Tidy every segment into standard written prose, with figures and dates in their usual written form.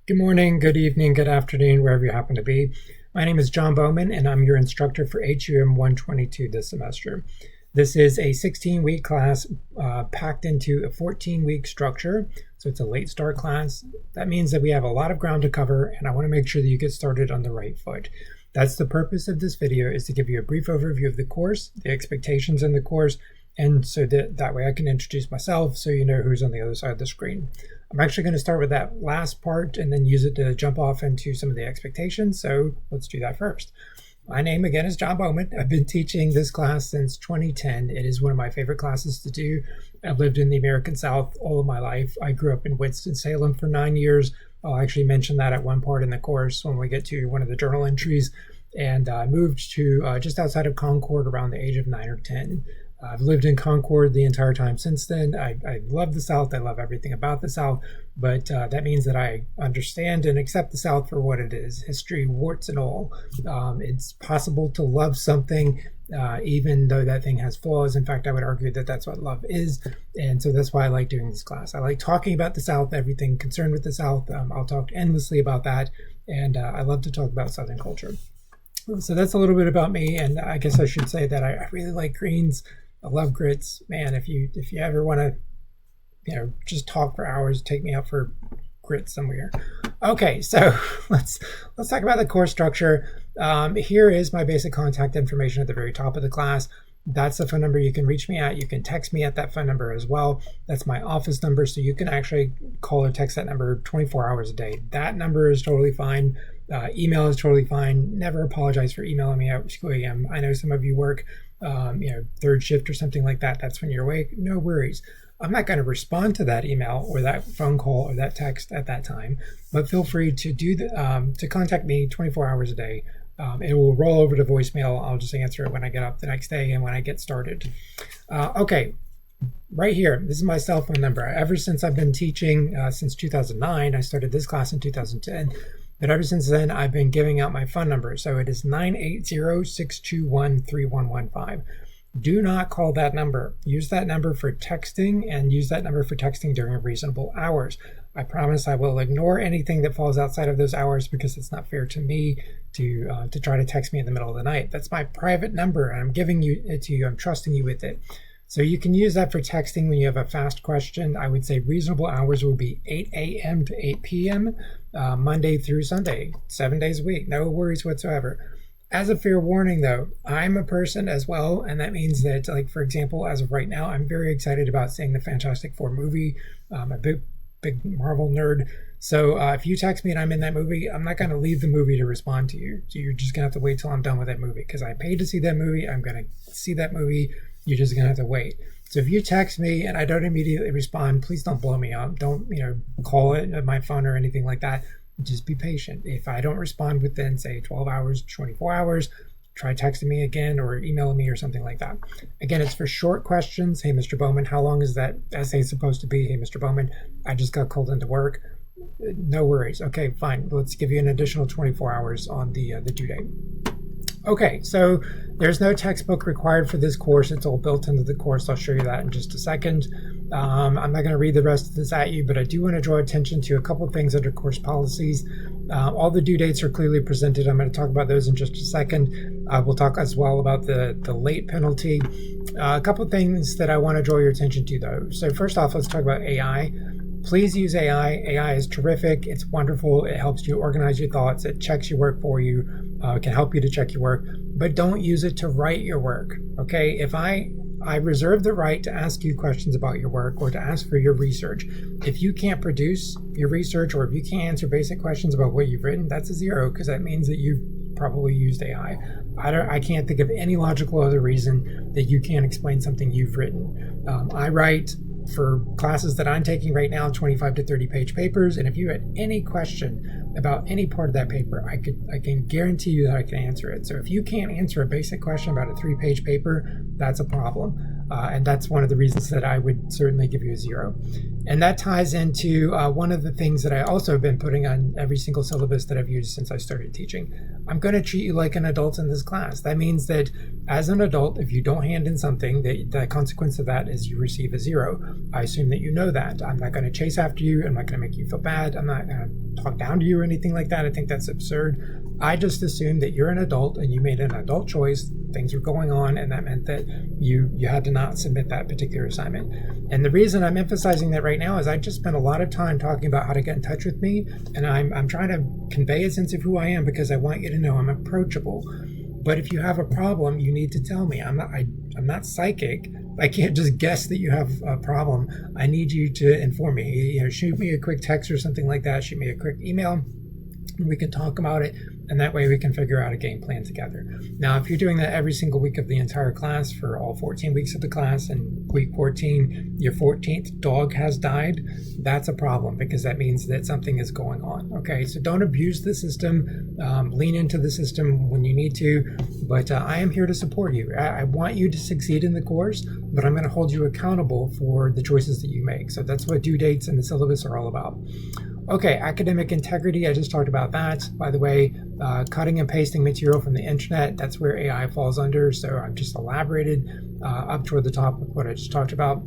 Good morning, good evening, good afternoon, wherever you happen to be. My name is John Bowman, and I'm your instructor for HUM 122 this semester. This is a 16-week class packed into a 14-week structure, so it's a late start class. That means that we have a lot of ground to cover, and I want to make sure that you get started on the right foot. That's the purpose of this video, is to give you a brief overview of the course, the expectations in the course, and so that way I can introduce myself so you know who's on the other side of the screen. I'm actually going to start with that last part and then use it to jump off into some of the expectations. So let's do that first. My name again is John Bowman. I've been teaching this class since 2010. It is one of my favorite classes to do. I've lived in the American South all of my life. I grew up in Winston-Salem for 9 years. I'll actually mention that at one part in the course when we get to one of the journal entries. And I moved to just outside of Concord around the age of 9 or 10. I've lived in Concord the entire time since then. I love the South. I love everything about the South, but that means that I understand and accept the South for what it is, history, warts and all. It's possible to love something even though that thing has flaws. In fact, I would argue that that's what love is, and so that's why I like doing this class. I like talking about the South, everything concerned with the South. I'll talk endlessly about that, and I love to talk about Southern culture. So that's a little bit about me, and I guess I should say that I really like greens. I love grits. Man, if you ever want to, just talk for hours, take me out for grits somewhere. Okay, so let's talk about the course structure. Here is my basic contact information at the very top of the class. That's the phone number you can reach me at. You can text me at that phone number as well. That's my office number, so you can actually call or text that number 24 hours a day. That number is totally fine. Email is totally fine. Never apologize for emailing me at school AM. I know some of you work third shift or something like that. That's when you're awake. No worries. I'm not going to respond to that email or that phone call or that text at that time, but feel free to to contact me 24 hours a day. It will roll over to voicemail. I'll just answer it when I get up the next day and when I get started. Okay, right here, this is my cell phone number. Ever since I've been teaching since 2009, I started this class in 2010. But ever since then, I've been giving out my phone number. So it is 980-621-3115. Do not call that number. Use that number for texting, and use that number for texting during reasonable hours. I promise I will ignore anything that falls outside of those hours, because it's not fair to me to try to text me in the middle of the night. That's my private number, and I'm giving it to you. I'm trusting you with it. So you can use that for texting when you have a fast question. I would say reasonable hours would be 8 a.m. to 8 p.m., Monday through Sunday, 7 days a week. No worries whatsoever. As a fair warning, though, I'm a person as well, and that means that, like, for example, as of right now, I'm very excited about seeing the Fantastic Four movie. I'm a big Marvel nerd. So if you text me and I'm in that movie, I'm not going to leave the movie to respond to you. So you're just going to have to wait till I'm done with that movie, because I paid to see that movie. I'm going to see that movie. You're just going to have to wait. So if you text me and I don't immediately respond, please don't blow me up. Don't, call it my phone or anything like that. Just be patient. If I don't respond within, say, 12 hours, 24 hours, try texting me again or emailing me or something like that. Again, it's for short questions. Hey, Mr. Bowman, how long is that essay supposed to be? Hey, Mr. Bowman, I just got called into work. No worries. Okay, fine. Let's give you an additional 24 hours on the due date. Okay, so there's no textbook required for this course. It's all built into the course. I'll show you that in just a second. I'm not going to read the rest of this at you, but I do want to draw attention to a couple of things under course policies. All the due dates are clearly presented. I'm going to talk about those in just a second. We'll talk as well about the late penalty. A couple of things that I want to draw your attention to, though. So first off, let's talk about AI. Please use AI. AI is terrific. It's wonderful. It helps you organize your thoughts. It checks your work for you. It can help you to check your work, but don't use it to write your work. Okay? If I reserve the right to ask you questions about your work or to ask for your research. If you can't produce your research, or if you can't answer basic questions about what you've written, that's a 0, because that means that you've probably used AI. I can't think of any logical other reason that you can't explain something you've written. I write for classes that I'm taking right now, 25 to 30 page papers. And if you had any question about any part of that paper, I can guarantee you that I can answer it. So if you can't answer a basic question about a 3-page paper, that's a problem. And that's one of the reasons that I would certainly give you a 0. And that ties into one of the things that I also have been putting on every single syllabus that I've used since I started teaching. I'm going to treat you like an adult in this class. That means that as an adult, if you don't hand in something, the consequence of that is you receive a 0. I assume that you know that. I'm not going to chase after you. I'm not going to make you feel bad. I'm not going to talk down to you or anything like that. I think that's absurd. I just assume that you're an adult and you made an adult choice. Things were going on, and that meant that you had to not submit that particular assignment. And the reason I'm emphasizing that right now is I just spent a lot of time talking about how to get in touch with me, and I'm trying to convey a sense of who I am because I want you to know I'm approachable. But if you have a problem, you need to tell me. I'm not psychic. I can't just guess that you have a problem. I need you to inform me. Shoot me a quick text or something like that. Shoot me a quick email. We can talk about it, and that way we can figure out a game plan together. Now, if you're doing that every single week of the entire class for all 14 weeks of the class, and week 14, your 14th dog has died, that's a problem because that means that something is going on. Okay, so don't abuse the system. Lean into the system when you need to, but I am here to support you. I want you to succeed in the course, but I'm going to hold you accountable for the choices that you make. So that's what due dates and the syllabus are all about. Okay, academic integrity, I just talked about that. By the way, cutting and pasting material from the internet, that's where AI falls under. So I've just elaborated up toward the top of what I just talked about.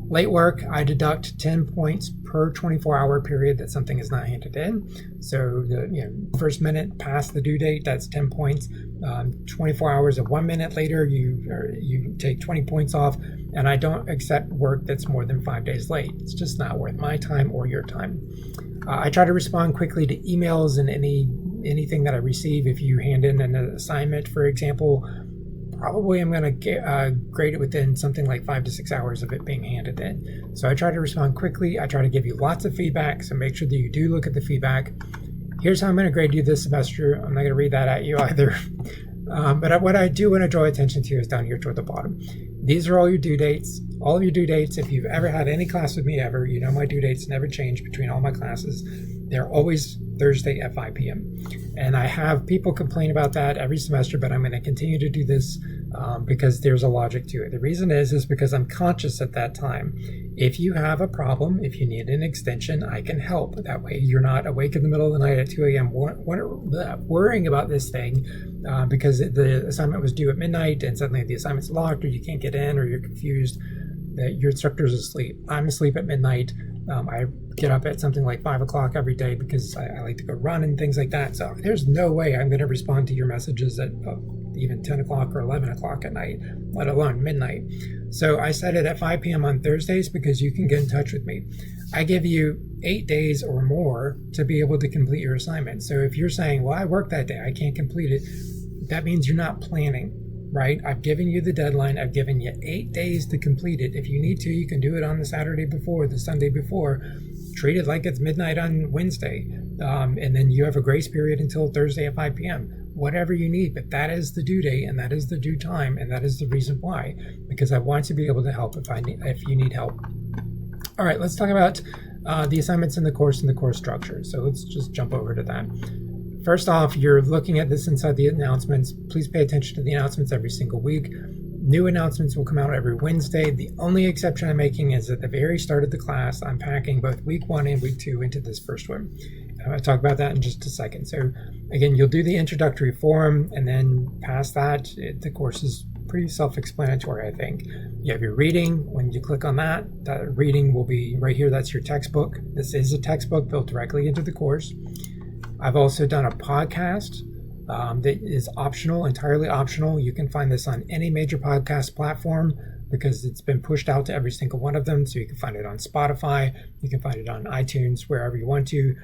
Late work, I deduct 10 points per 24-hour period that something is not handed in. So the first minute past the due date, that's 10 points. 24 hours of 1 minute later, you take 20 points off. And I don't accept work that's more than 5 days late. It's just not worth my time or your time. I try to respond quickly to emails and anything that I receive. If you hand in an assignment, for example, probably I'm going to grade it within something like 5 to 6 hours of it being handed in. So I try to respond quickly. I try to give you lots of feedback, so make sure that you do look at the feedback. Here's how I'm going to grade you this semester. I'm not going to read that at you either. But what I do want to draw attention to is down here toward the bottom. These are all your due dates. All of your due dates, if you've ever had any class with me ever, you know my due dates never change between all my classes. They're always Thursday at 5 p.m. And I have people complain about that every semester, but I'm going to continue to do this because there's a logic to it. The reason is because I'm conscious at that time. If you have a problem, if you need an extension, I can help. That way you're not awake in the middle of the night at 2 a.m. worrying about this thing because the assignment was due at midnight and suddenly the assignment's locked or you can't get in or you're confused that your instructor's asleep. I'm asleep at midnight. I get up at something like 5 o'clock every day because I like to go run and things like that. So there's no way I'm going to respond to your messages at even 10 o'clock or 11 o'clock at night, let alone midnight. So I set it at 5 p.m. on Thursdays because you can get in touch with me. I give you 8 days or more to be able to complete your assignment. So if you're saying, well, I work that day, I can't complete it, that means you're not planning. Right? I've given you the deadline. I've given you 8 days to complete it. If you need to, you can do it on the Saturday before, the Sunday before. Treat it like it's midnight on Wednesday. And then you have a grace period until Thursday at 5 p.m. Whatever you need, but that is the due date and that is the due time. And that is the reason why, because I want to be able to help if you need help. All right, let's talk about the assignments in the course and the course structure. So let's just jump over to that. First off, you're looking at this inside the announcements. Please pay attention to the announcements every single week. New announcements will come out every Wednesday. The only exception I'm making is at the very start of the class, I'm packing both week 1 and week 2 into this first one. I'll talk about that in just a second. So again, you'll do the introductory forum, and then past that, the course is pretty self-explanatory, I think. You have your reading. When you click on that reading will be right here. That's your textbook. This is a textbook built directly into the course. I've also done a podcast that is optional, entirely optional. You can find this on any major podcast platform because it's been pushed out to every single one of them. So you can find it on Spotify. You can find it on iTunes, wherever you want to.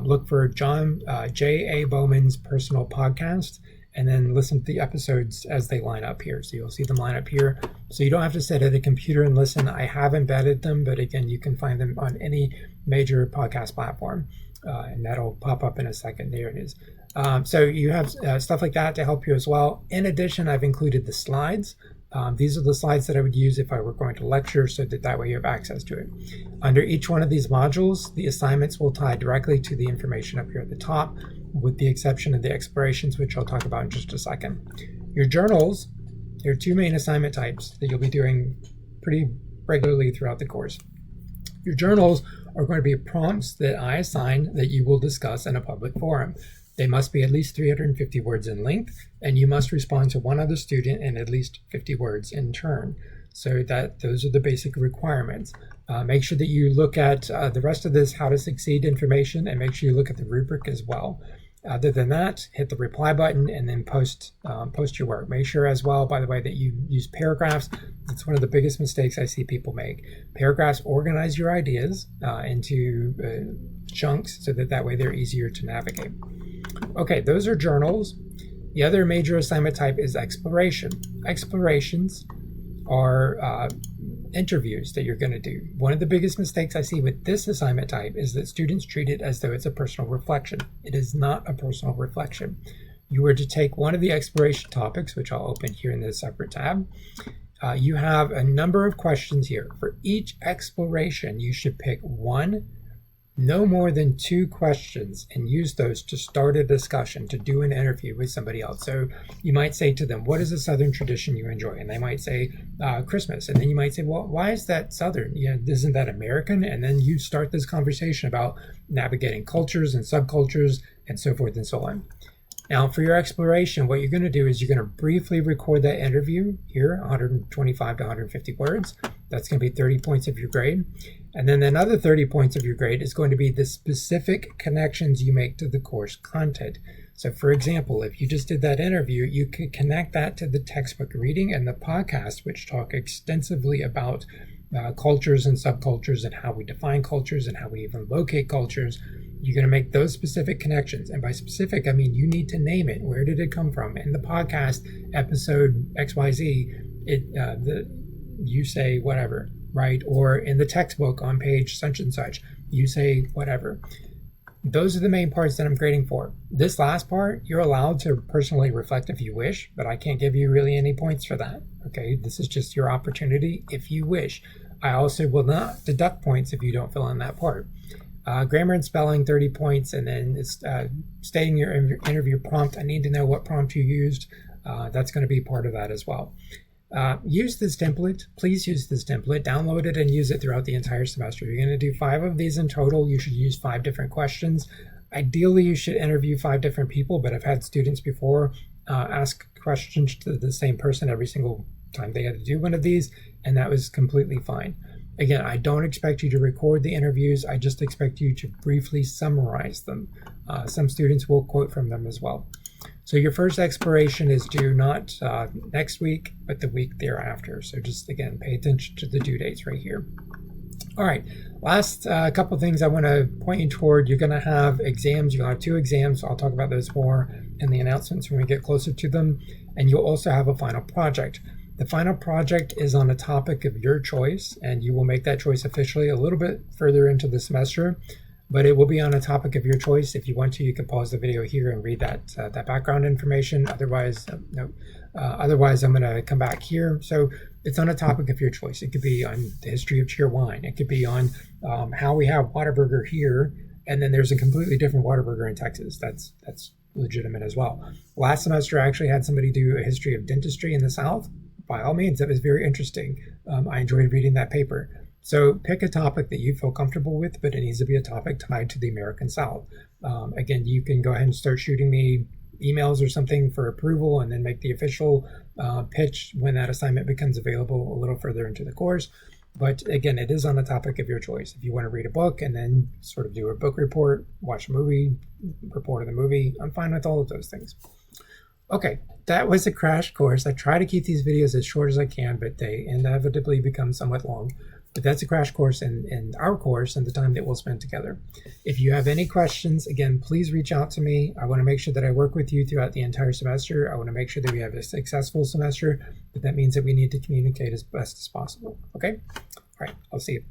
Look for J.A. Bowman's Personal Podcast and then listen to the episodes as they line up here. So you'll see them line up here. So you don't have to sit at a computer and listen. I have embedded them, but again, you can find them on any major podcast platform. And that'll pop up in a second. There it is. So you have stuff like that to help you as well. In addition, I've included the slides. These are the slides that I would use if I were going to lecture so that way you have access to it. Under each one of these modules, the assignments will tie directly to the information up here at the top, with the exception of the explorations, which I'll talk about in just a second. Your journals There are two main assignment types that you'll be doing pretty regularly throughout the course. Your journals are going to be prompts that I assign that you will discuss in a public forum. They must be at least 350 words in length, and you must respond to one other student in at least 50 words in turn. So those are the basic requirements. Make sure that you look at the rest of this How to Succeed information, and make sure you look at the rubric as well. Other than that, hit the reply button and then post your work. Make sure as well, by the way, that you use paragraphs. It's one of the biggest mistakes I see people make. Paragraphs organize your ideas into chunks so that way they're easier to navigate. Okay, those are journals. The other major assignment type is exploration. Explorations are interviews that you're going to do. One of the biggest mistakes I see with this assignment type is that students treat it as though it's a personal reflection. It is not a personal reflection. You are to take one of the exploration topics, which I'll open here in this separate tab. You have a number of questions here. For each exploration, you should pick one, no more than 2 questions, and use those to start a discussion, to do an interview with somebody else. So you might say to them, what is a Southern tradition you enjoy? And they might say Christmas. And then you might say, well, why is that Southern? Isn't that American? And then you start this conversation about navigating cultures and subcultures and so forth and so on. Now, for your exploration, what you're going to do is you're going to briefly record that interview here, 125 to 150 words. That's going to be 30 points of your grade. And then another 30 points of your grade is going to be the specific connections you make to the course content. So, for example, if you just did that interview, you could connect that to the textbook reading and the podcast, which talk extensively about cultures and subcultures and how we define cultures and how we even locate cultures. You're going to make those specific connections. And by specific, I mean you need to name it. Where did it come from? In the podcast episode XYZ, you say whatever, right? Or in the textbook on page such and such, you say whatever. Those are the main parts that I'm grading for. This last part, you're allowed to personally reflect if you wish, but I can't give you really any points for that. Okay, this is just your opportunity if you wish. I also will not deduct points if you don't fill in that part. Grammar and spelling, 30 points, and then it's stating your interview prompt. I need to know what prompt you used. That's going to be part of that as well. Use this template. Please use this template. Download it and use it throughout the entire semester. You're going to do 5 of these in total. You should use 5 different questions. Ideally, you should interview 5 different people, but I've had students before ask questions to the same person every single time they had to do one of these, and that was completely fine. Again, I don't expect you to record the interviews. I just expect you to briefly summarize them. Some students will quote from them as well. So your first exploration is due not next week, but the week thereafter. So just, again, pay attention to the due dates right here. All right, last couple things I want to point you toward. You're going to have exams. You'll have 2 exams. I'll talk about those more in the announcements when we get closer to them. And you'll also have a final project. The final project is on a topic of your choice, and you will make that choice officially a little bit further into the semester, but it will be on a topic of your choice. If you want to, you can pause the video here and read that background information. Otherwise, otherwise I'm going to come back here. So it's on a topic of your choice. It could be on the history of Cheerwine. It could be on how we have Whataburger here, and then there's a completely different Whataburger in Texas. That's legitimate as well. Last semester, I actually had somebody do a history of dentistry in the South. By all means, that was very interesting. I enjoyed reading that paper. So pick a topic that you feel comfortable with, but it needs to be a topic tied to the American South. Again, you can go ahead and start shooting me emails or something for approval and then make the official pitch when that assignment becomes available a little further into the course. But again, it is on the topic of your choice. If you want to read a book and then sort of do a book report, watch a movie, report on the movie, I'm fine with all of those things. Okay, that was a crash course. I try to keep these videos as short as I can, but they inevitably become somewhat long. But that's a crash course in our course and the time that we'll spend together. If you have any questions, again, please reach out to me. I want to make sure that I work with you throughout the entire semester. I want to make sure that we have a successful semester, but that means that we need to communicate as best as possible. Okay? All right, I'll see you.